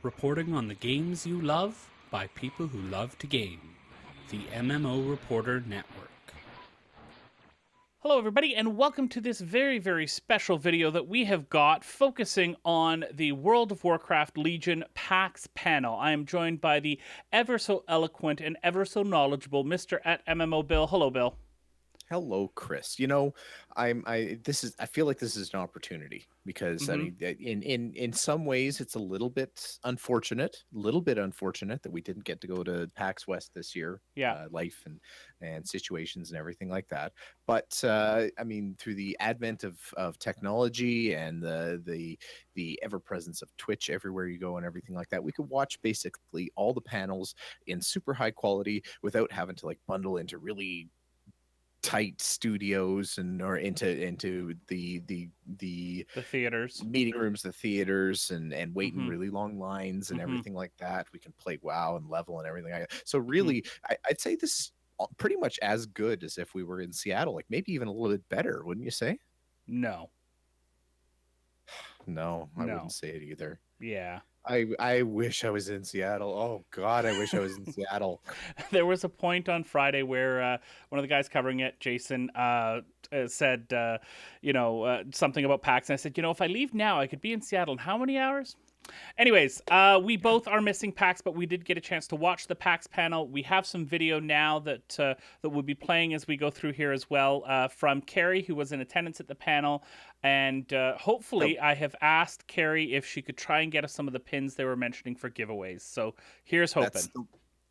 reporting on the games you love by people who love to game. The MMO Reporter Network. Hello everybody, and welcome to this very, very special video that we have got focusing on the World of Warcraft Legion PAX panel. I am joined by the ever so eloquent and ever so knowledgeable Mr. at MMO Bill. Hello, Bill. Hello, Chris. I feel like this is an opportunity because I mean, in some ways, it's a little bit unfortunate that we didn't get to go to PAX West this year. Yeah. Life and situations and everything like that. But I mean, through the advent of technology and the ever presence of Twitch everywhere you go and everything like that, we could watch basically all the panels in super high quality without having to like bundle into really tight studios or into the theaters, meeting rooms, the theaters, and wait in really long lines and everything like that. We can play WoW and level and everything like that. So really, I'd say this is pretty much as good as if we were in Seattle, like maybe even a little bit better, wouldn't you say? No. No, I wouldn't say it either. Yeah. I wish I was in Seattle. Oh God, I wish I was in Seattle. There was a point on Friday where one of the guys covering it, Jason, said, something about PAX. And I said, if I leave now, I could be in Seattle in how many hours? Anyways, we both are missing PAX, but we did get a chance to watch the PAX panel. We have some video now that we'll be playing as we go through here as well from Carrie, who was in attendance at the panel. And hopefully I have asked Carrie if she could try and get us some of the pins they were mentioning for giveaways. So here's hoping.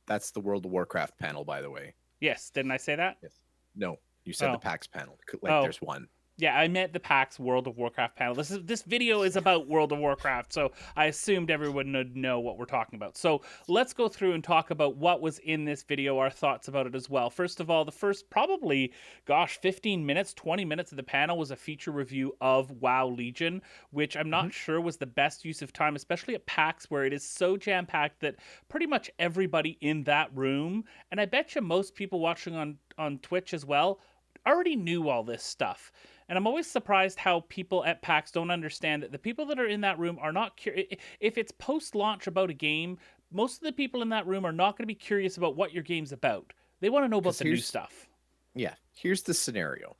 That's the World of Warcraft panel, by the way. Yes. Didn't I say that? Yes. No, you said the PAX panel. There's one. Yeah, I meant the PAX World of Warcraft panel. This video is about World of Warcraft, so I assumed everyone would know what we're talking about. So let's go through and talk about what was in this video, our thoughts about it as well. First of all, the first probably, 15 minutes, 20 minutes of the panel was a feature review of WoW Legion, which I'm not sure was the best use of time, especially at PAX, where it is so jam-packed that pretty much everybody in that room, and I bet you most people watching on Twitch as well, already knew all this stuff. And I'm always surprised how people at PAX don't understand that the people that are in that room are not curious. If it's post-launch about a game, most of the people in that room are not going to be curious about what your game's about. They want to know about the new stuff. Yeah, here's the scenario.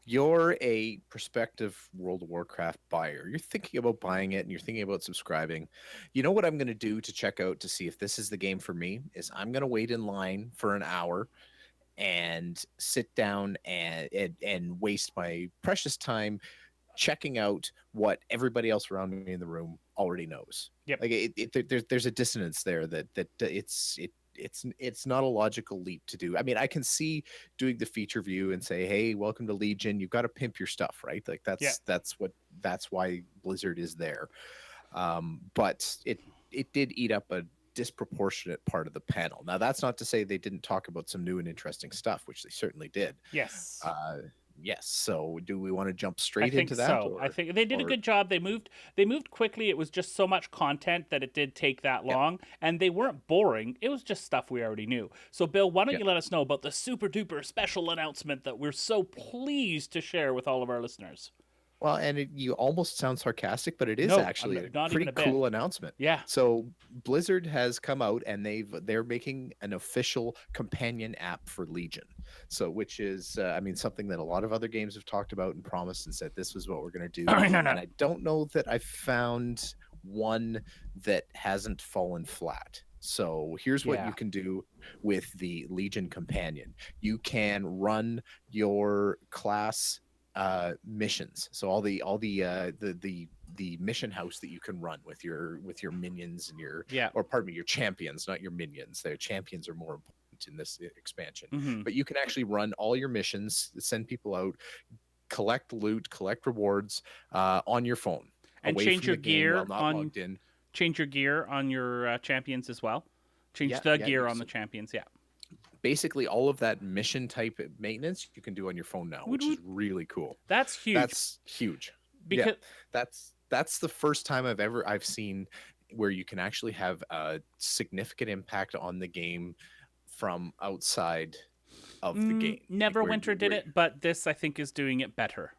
You're a prospective World of Warcraft buyer. You're thinking about buying it and you're thinking about subscribing. You know what I'm going to do to check out to see if this is the game for me is I'm going to wait in line for an hour and sit down and waste my precious time checking out what everybody else around me in the room already knows. Yep. Like there's a dissonance there that it's not a logical leap to do. I mean, I can see doing the feature view and say, hey, welcome to Legion. You've got to pimp your stuff, right? Like that's why Blizzard is there. But it did eat up a disproportionate part of the panel. Now, that's not to say they didn't talk about some new and interesting stuff, which they certainly did. Yes. Yes. So, do we want to jump straight into that? I think they did a good job. They moved quickly. It was just so much content that it did take that long, and they weren't boring. It was just stuff we already knew. So, Bill, why don't you let us know about the super duper special announcement that we're so pleased to share with all of our listeners? Well, and you almost sound sarcastic, but it is actually a pretty cool announcement. Yeah. So Blizzard has come out and they're making an official companion app for Legion. So which is, something that a lot of other games have talked about and promised and said this was what we're going to do. And I don't know that I found one that hasn't fallen flat. So here's what you can do with the Legion companion. You can run your class missions, so all the mission house that you can run with your minions and your champions, not your minions. Their champions are more important in this expansion. But you can actually run all your missions, send people out, collect loot, collect rewards on your phone, and change your gear change your gear on your champions as well. Change the gear on the champions. Basically all of that mission type maintenance you can do on your phone now, which is really cool. That's huge. Because that's the first time I've seen where you can actually have a significant impact on the game from outside of the game. Neverwinter did it, but this I think is doing it better.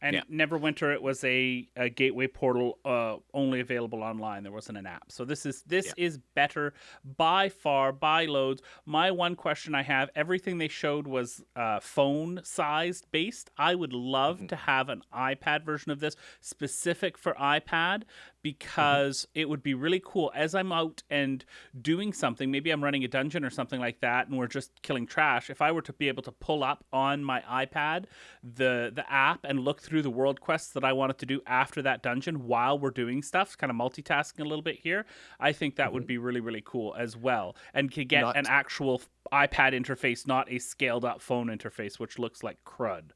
And Yeah. Neverwinter, it was a gateway portal, only available online. There wasn't an app. So this Yeah. is better by far, by loads. My one question I have: everything they showed was phone sized based. I would love Hmm. to have an iPad version of this specific for iPad, Hmm. because it would be really cool as I'm out and doing something. Maybe I'm running a dungeon or something like that, and we're just killing trash. If I were to be able to pull up on my iPad the app and look through the world quests that I wanted to do after that dungeon while we're doing stuff, kind of multitasking a little bit here, I think that would Hmm. be really, really cool as well. And could get an Not actual iPad interface, not a scaled up phone interface, which looks like crud.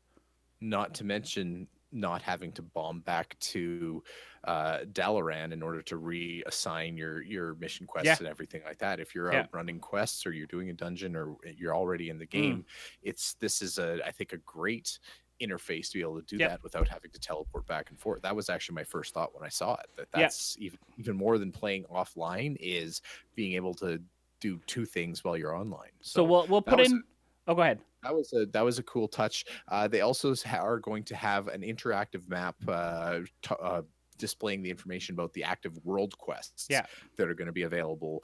not to mention not having to bomb back to Dalaran in order to reassign your mission Yeah, quests and everything like that. If you're yeah. out running quests or you're doing a dungeon or you're already in the Mm, game, this is I think a great interface to be able to do yep, that without having to teleport back and forth. That was actually my first thought when I saw it. yep. That's even more than playing offline is being able to do two things while you're online. So So we'll that put was in. Oh, go ahead. that was a cool touch. They also are going to have an interactive map displaying the information about the active world quests Yeah. that are going to be available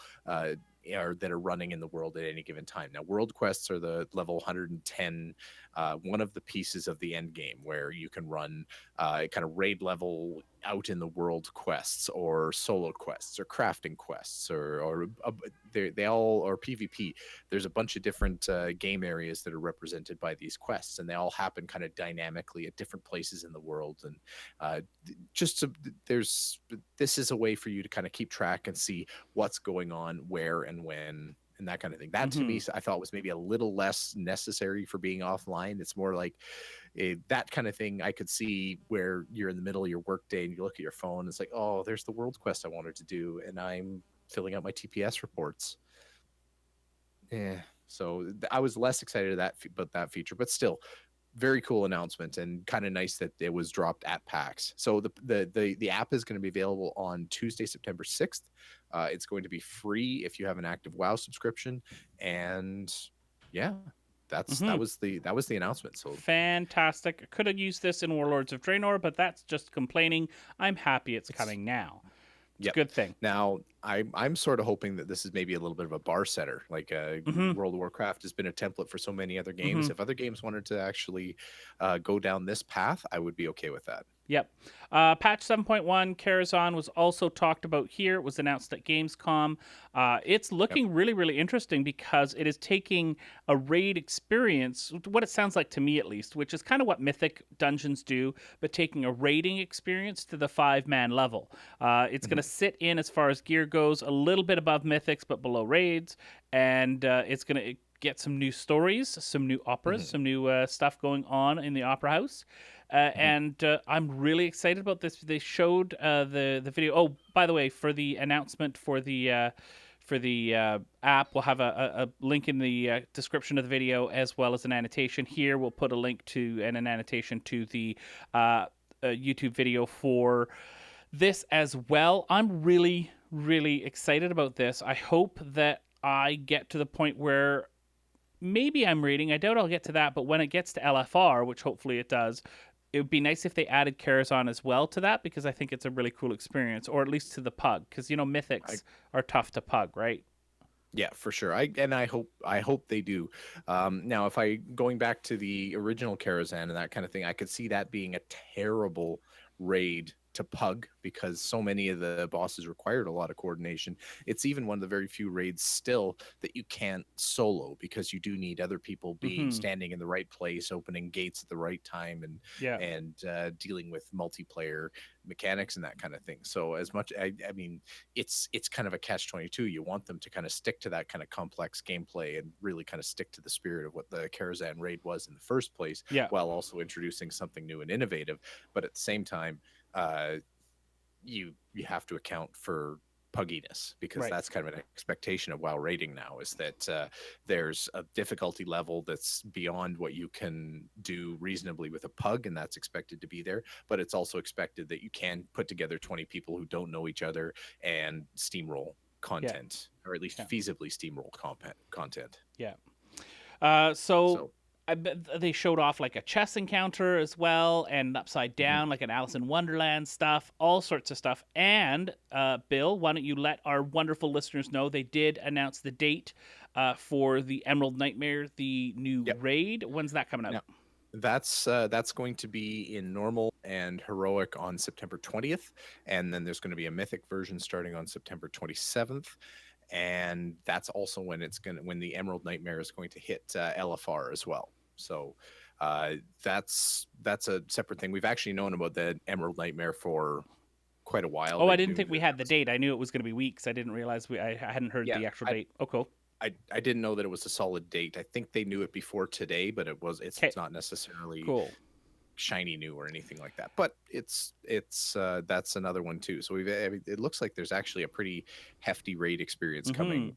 or that are running in the world at any given time. Now, world quests are the level 110, one of the pieces of the end game where you can run kind of raid level out in the world quests or solo quests or crafting quests or they all or PvP. There's a bunch of different game areas that are represented by these quests, and they all happen kind of dynamically at different places in the world. And just to, there's this is a way for you to kind of keep track and see what's going on where and when and that kind of thing. That to Mm-hmm. me I thought was maybe a little less necessary for being offline. It's more like that kind of thing I could see where you're in the middle of your workday and you look at your phone, it's like, oh, there's the world quest I wanted to do and I'm filling out my TPS reports. Yeah. So I was less excited about that feature, but still, very cool announcement and kind of nice that it was dropped at PAX. So the app is going to be available on Tuesday, September 6th. It's going to be free if you have an active WoW subscription, and yeah, Mm-hmm. that was the announcement. So Fantastic. I could have used this in Warlords of Draenor, but that's just complaining. I'm happy it's it's coming now. It's a yep. good thing. Now I'm sort of hoping that this is maybe a little bit of a bar setter. Like Mm-hmm. World of Warcraft has been a template for so many other Mm-hmm. games. If other games wanted to actually go down this path, I would be okay with that. Yep. Patch 7.1 Carazon was also talked about here. It was announced at Gamescom. It's Yep. looking really, really interesting because it is taking a raid experience, what it sounds like to me at least, which is kind of what Mythic dungeons do, but taking a raiding experience to the 5-man level. It's going Mhm. to sit in, as far as gear goes, a little bit above Mythics, but below raids. And it's going to get some new stories, some new operas, Mhm. some new stuff going on in the Opera House. Mhm. And I'm really excited about this. They showed the video. Oh, by the way, for the announcement for the app, we'll have a link in the description of the video, as well as an annotation here. We'll put a link to and an annotation to the YouTube video for this as well. I'm really, really excited about this. I hope that I get to the point where maybe I'm reading. I doubt I'll get to that, but when it gets to LFR, which hopefully it does, it would be nice if they added Carazon as well to that, because I think it's a really cool experience, or at least to the pug, because I, mythics are tough to pug, right? yeah, for sure. I hope they do. Now, if I going back to the original Carazan and that kind of thing, I could see that being a terrible raid to pug because so many of the bosses required a lot of coordination. It's even one of the very few raids still that you can't solo because you do need other people being Mm-hmm. standing in the right place, opening gates at the right time, Yeah. and dealing with multiplayer mechanics and that kind of thing. So as much I mean, it's kind of a catch-22. You want them to kind of stick to that kind of complex gameplay and really kind of stick to the spirit of what the Carazan raid was in the first place, Yeah. while also introducing something new and innovative. But at the same time, uh, you have to account for pugginess because Right. that's kind of an expectation of WoW rating now, is that there's a difficulty level that's beyond what you can do reasonably with a pug, and that's expected to be there. But it's also expected that you can put together 20 people who don't know each other and steamroll Yeah. content, or at least Yeah. feasibly steamroll content. Yeah. So So they showed off like a chess encounter as well, and upside down, like an Alice in Wonderland stuff, all sorts of stuff. And Bill, why don't you let our wonderful listeners know they did announce the date for the Emerald Nightmare, the new raid. When's that coming out? Now, that's going to be in normal and heroic on September 20th, and then there's going to be a mythic version starting on September 27th. And that's also when the Emerald Nightmare is going to hit LFR as well. So that's a separate thing. We've actually known about the Emerald Nightmare for quite a while. Oh, I didn't think we had the date. I knew it was going to be weeks. I didn't realize I hadn't heard the actual date. Oh, cool. I didn't know that it was a solid date. I think they knew it before today, but it's not necessarily cool, shiny new or anything like that. But it's that's another one too. So it looks like there's actually a pretty hefty raid experience coming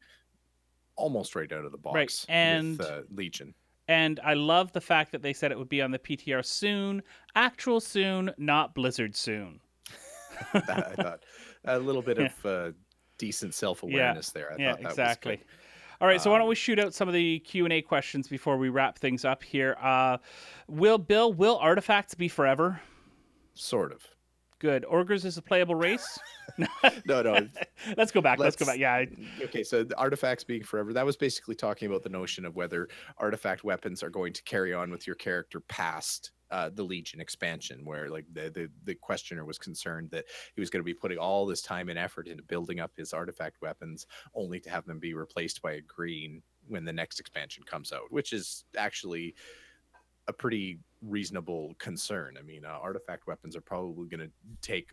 almost right out of the box, right? And with Legion. And I love the fact that they said it would be on the PTR soon, actual soon, not Blizzard soon. I thought a little bit of decent self-awareness there. I thought that exactly. was good. All right, so why don't we shoot out some of the Q&A questions before we wrap things up here. Will artifacts be forever? Sort of. Good. Ogres is a playable race? No. Let's go back. Yeah. Okay, so the artifacts being forever, that was basically talking about the notion of whether artifact weapons are going to carry on with your character past the Legion expansion, where like the questioner was concerned that he was going to be putting all this time and effort into building up his artifact weapons only to have them be replaced by a green when the next expansion comes out, which is actually a pretty reasonable concern. I mean, artifact weapons are probably going to take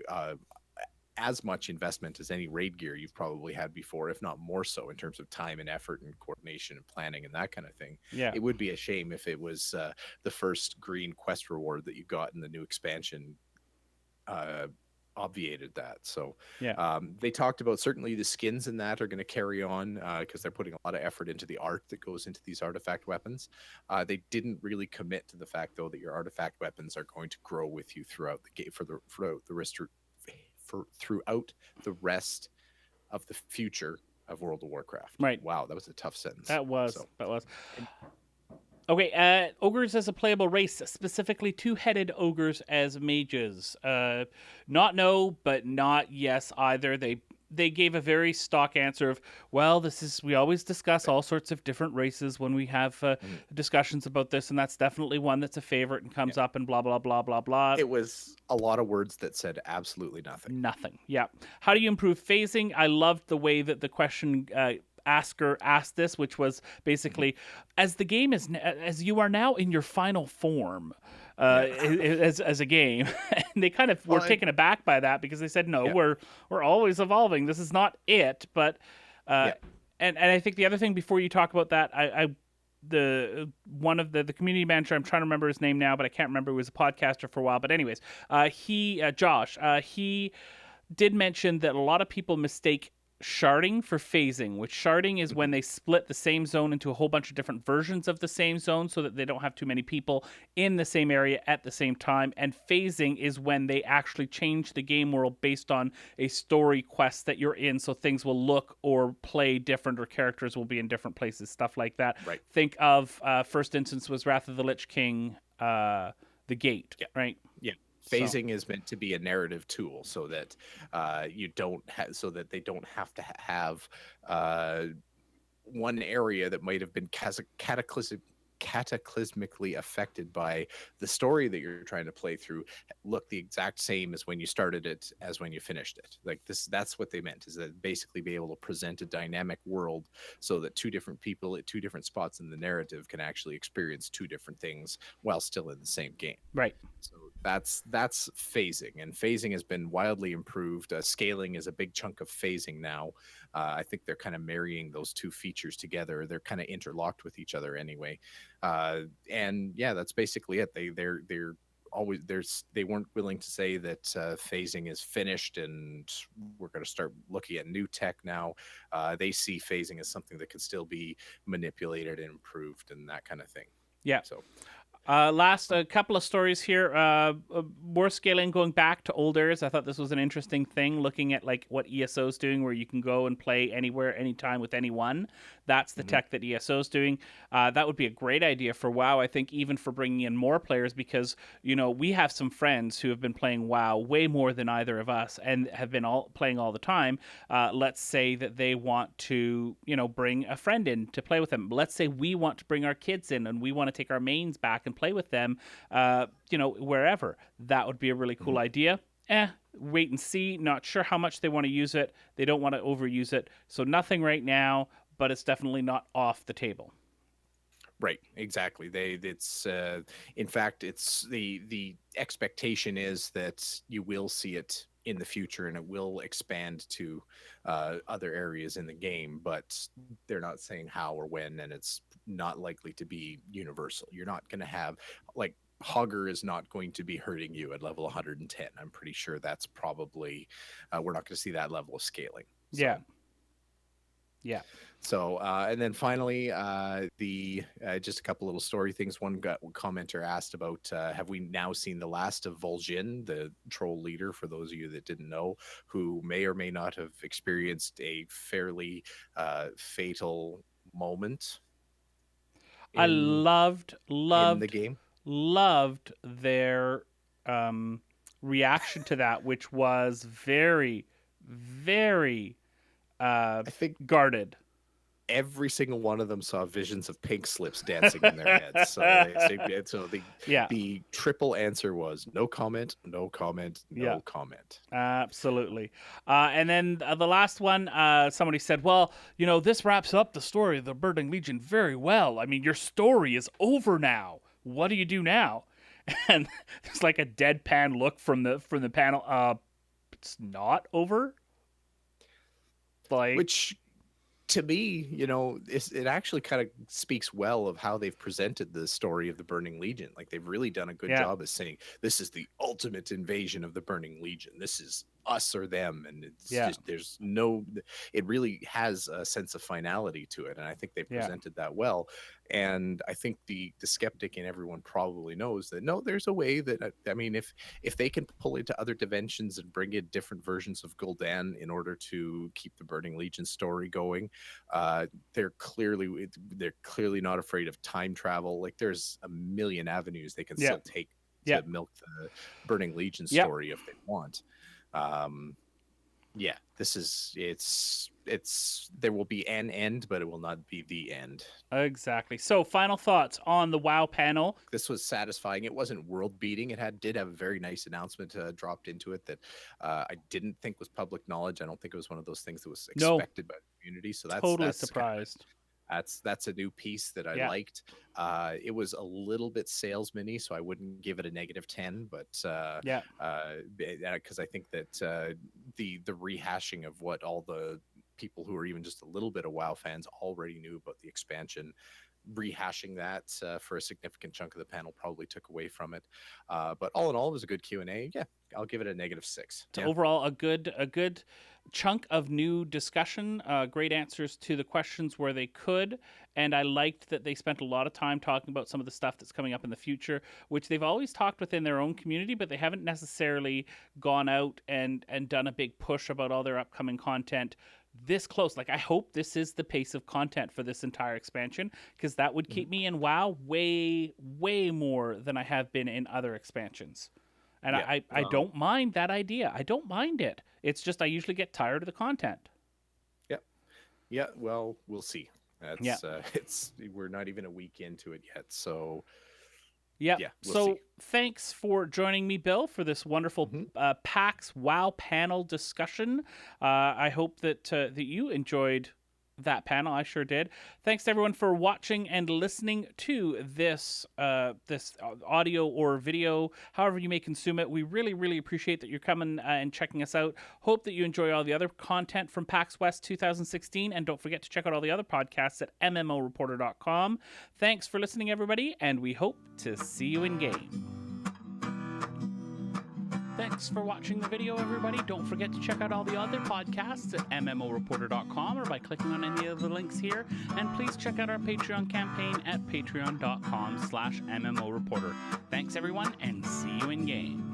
as much investment as any raid gear you've probably had before, if not more so, in terms of time and effort and coordination and planning and that kind of thing. Yeah, it would be a shame if it was the first green quest reward that you got in the new expansion obviated that. So they talked about certainly the skins in that are going to carry on because they're putting a lot of effort into the art that goes into these artifact weapons. They didn't really commit to the fact though that your artifact weapons are going to grow with you throughout the game throughout the rest of the future of World of Warcraft. Right. Wow, that was a tough sentence. That was. Okay, ogres as a playable race, specifically two-headed ogres as mages. Not no, but not yes either. They gave a very stock answer of, well, we always discuss all sorts of different races when we have discussions about this, and that's definitely one that's a favorite and comes up and blah, blah, blah, blah, blah. It was a lot of words that said absolutely nothing. Nothing, yeah. How do you improve phasing? I loved the way that the question asker asked this, which was basically, as the game is, as you are now in your final form, as a game, and they kind of were taken aback by that because they said, no, we're always evolving. This is not it. But and I think the other thing before you talk about that, one of the community manager, I'm trying to remember his name now, but I can't remember. He was a podcaster for a while. But anyways, Josh, he did mention that a lot of people mistake sharding for phasing, which sharding is when they split the same zone into a whole bunch of different versions of the same zone so that they don't have too many people in the same area at the same time. And phasing is when they actually change the game world based on a story quest that you're in, so things will look or play different, or characters will be in different places, stuff like that. Right. Think of first instance was Wrath of the Lich King, the Gate, right? Yeah. Phasing is meant to be a narrative tool so that they don't have to have one area that might have been cataclysmically affected by the story that you're trying to play through look the exact same as when you started it as when you finished it. Like that's what they meant, is that basically be able to present a dynamic world so that two different people at two different spots in the narrative can actually experience two different things while still in the same game. Right. So that's phasing, and phasing has been wildly improved. Scaling is a big chunk of phasing now. I think they're kind of marrying those two features together. They're kind of interlocked with each other anyway. And yeah, that's basically it. They weren't willing to say that phasing is finished and we're going to start looking at new tech now. They see phasing as something that can still be manipulated and improved and that kind of thing. Yeah. So Last a couple of stories here. More scaling, going back to old eras. I thought this was an interesting thing, looking at like what ESO is doing, where you can go and play anywhere, anytime with anyone. That's the tech that ESO is doing. That would be a great idea for WoW. I think even for bringing in more players, because we have some friends who have been playing WoW way more than either of us, and have been playing all the time. Let's say that they want to bring a friend in to play with them. Let's say we want to bring our kids in and we want to take our mains back and play with them, wherever. That would be a really cool idea. Wait and see. Not sure how much they want to use it. They don't want to overuse it. So nothing right now, but it's definitely not off the table. Right, exactly. In fact, it's the expectation is that you will see it in the future, and it will expand to other areas in the game, but they're not saying how or when, and it's not likely to be universal. You're not going to have, like, Hogger is not going to be hurting you at level 110. I'm pretty sure that's probably, we're not going to see that level of scaling. So. Yeah. So, and then finally, just a couple little story things. One commenter asked about, have we now seen the last of Vol'jin, the troll leader, for those of you that didn't know, who may or may not have experienced a fairly fatal moment. I loved in the game. Loved their reaction to that, which was very, very I think guarded. Every single one of them saw visions of pink slips dancing in their heads. So the triple answer was no comment, no comment, no comment. Absolutely. And then the last one, somebody said, well, this wraps up the story of the Burning Legion very well. I mean, your story is over now. What do you do now? And there's like a deadpan look from the panel. It's not over. Which, to me, it actually kind of speaks well of how they've presented the story of the Burning Legion. Like, they've really done a good job of saying this is the ultimate invasion of the Burning Legion. This is us or them, and it's just it really has a sense of finality to it, and I think they presented that well. And I think the skeptic in everyone probably knows that no, there's a way that, I mean, if they can pull into other dimensions and bring in different versions of Gul'dan in order to keep the Burning Legion story going, they're clearly not afraid of time travel. Like, there's a million avenues they can still take to milk the Burning Legion story if they want. This is there will be an end, but it will not be the end. Exactly. So, final thoughts on the WoW panel. This was satisfying. It wasn't world beating. It did have a very nice announcement dropped into it that I didn't think was public knowledge. I don't think it was one of those things that was expected by the community. So that's surprised. That's a new piece that I liked. It was a little bit salesman-y, so I wouldn't give it a -10, but because I think that the rehashing of what all the people who are even just a little bit of WoW fans already knew about the expansion, rehashing that for a significant chunk of the panel probably took away from it. But all in all, it was a good Q&A. Yeah, I'll give it a -6. So overall, a good chunk of new discussion, great answers to the questions where they could, and I liked that they spent a lot of time talking about some of the stuff that's coming up in the future, which they've always talked within their own community, but they haven't necessarily gone out and done a big push about all their upcoming content this close. Like, I hope this is the pace of content for this entire expansion, because that would keep me in WoW way more than I have been in other expansions. And I don't mind that idea. I don't mind it. It's just I usually get tired of the content. Yeah. Well, we'll see. We're not even a week into it yet, so we'll see. Thanks for joining me, Bill, for this wonderful PAX WoW panel discussion. I hope that you enjoyed that panel. I sure did. Thanks everyone for watching and listening to this this audio or video, however you may consume it. We really appreciate that you're coming and checking us out. Hope that you enjoy all the other content from PAX West 2016, and don't forget to check out all the other podcasts at MMOReporter.com. Thanks for listening, everybody, and we hope to see you in game. Thanks for watching the video, everybody. Don't forget to check out all the other podcasts at MMOReporter.com or by clicking on any of the links here. And please check out our Patreon campaign at patreon.com/MMOReporter. Thanks, everyone, and see you in game.